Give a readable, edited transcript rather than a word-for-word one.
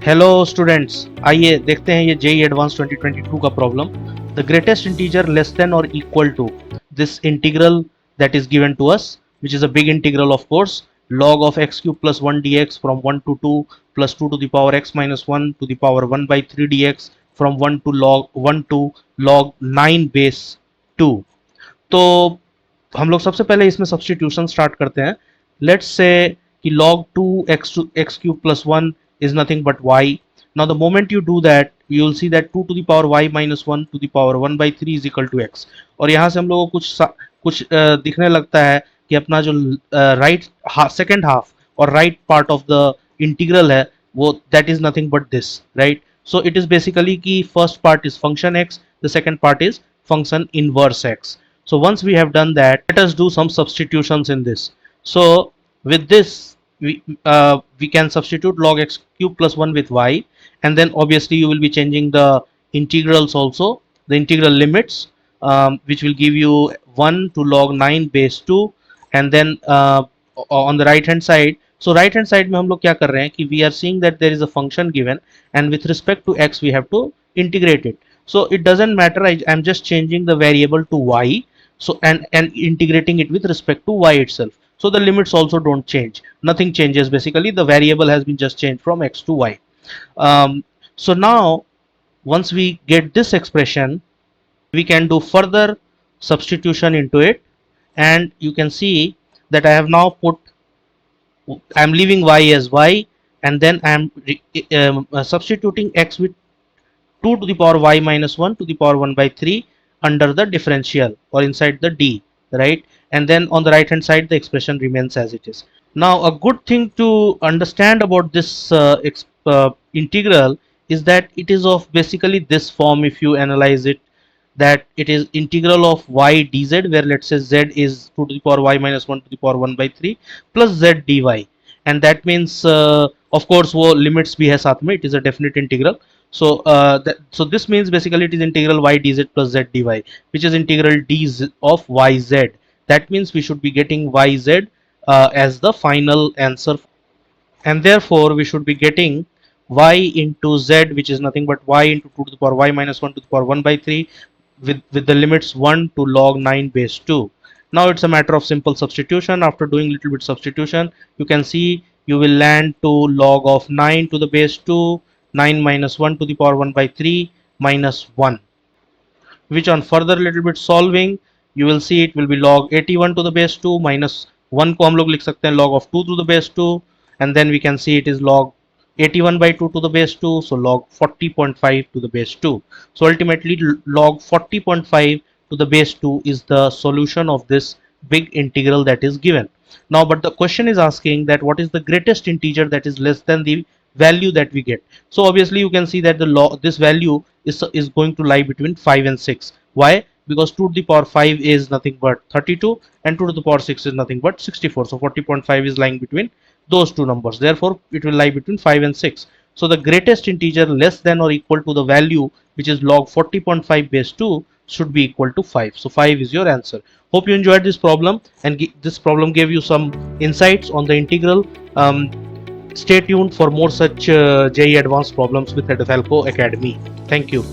Hello students, आइए देखते हैं ये जेई एडवांस 2022 का problem. The greatest integer less than और equal to this integral that is given to us, which is a big integral of course, log of x cube plus 1 dx from 1 to 2 plus 2 to the power x minus 1 to the power 1 by 3 dx from 1 to log 9 base 2। तो हम लोग सबसे पहले इसमें substitution start करते हैं। Let's say कि log 2 x cube plus 1 is nothing but y. Now the moment you do that, you will see that 2 to the power y minus 1 to the power 1 by 3 is equal to x। और यहाँ से हम लोगों को कुछ दिखने लगता है कि अपना जो राइट सेकेंड हाफ और right part of the integral है वो that is nothing but this, right. So it is basically कि first part is function x, the second part is function inverse x. So once we have done that, let us do some substitutions in this. So with this we can substitute log x cube plus 1 with y, and then obviously you will be changing the integrals also, the integral limits, which will give you 1 to log 9 base 2, and then on the right hand side, so right hand side में हम लोग क्या कर रहे हैं कि we are seeing that there is a function given and with respect to x we have to integrate it. So it doesn't matter, I'm just changing the variable to y, so and integrating it with respect to y itself. So the limits also don't change, nothing changes, basically the variable has been just changed from x to y. So now once we get this expression, we can do further substitution into it, and you can see that I have now I'm leaving y as y, and then I'm substituting x with 2 to the power y minus 1 to the power 1 by 3 under the differential or inside the d, right? And then on the right hand side the expression remains as it is. Now a good thing to understand about this integral is that it is of basically this form. If you analyze it, that it is integral of y dz, where let's say z is 2 to the power y minus 1 to the power 1 by 3 plus z dy, and that means of course wo limits bhi hai साथ में, it is a definite integral. So so this means basically it is integral y dz plus z dy, which is integral d of yz. That means we should be getting yz as the final answer, and therefore we should be getting y into z, which is nothing but y into 2 to the power y minus 1 to the power 1 by 3 with the limits 1 to log 9 base 2. Now it's a matter of simple substitution. After doing little bit substitution, you can see you will land to log of 9 to the base 2, 9 minus 1 to the power 1 by 3 minus 1, which on further little bit solving you will see it will be log 81 to the base 2 minus 1 को हम लोग लिख सकते हैं log of 2 to the base 2, and then we can see it is log 81 by 2 to the base 2, so log 40.5 to the base 2. So ultimately log 40.5 to the base 2 is the solution of this big integral that is given. Now but the question is asking that what is the greatest integer that is less than the value that we get. So obviously you can see that this value is going to lie between 5 and 6. Why? Because 2 to the power 5 is nothing but 32 and 2 to the power 6 is nothing but 64. So 40.5 is lying between those two numbers, therefore it will lie between 5 and 6. So the greatest integer less than or equal to the value which is log 40.5 base 2 should be equal to 5. So 5 is your answer. Hope you enjoyed this problem and this problem gave you some insights on the integral. Stay tuned for more such JEE advanced problems with Edufalco Academy. Thank you.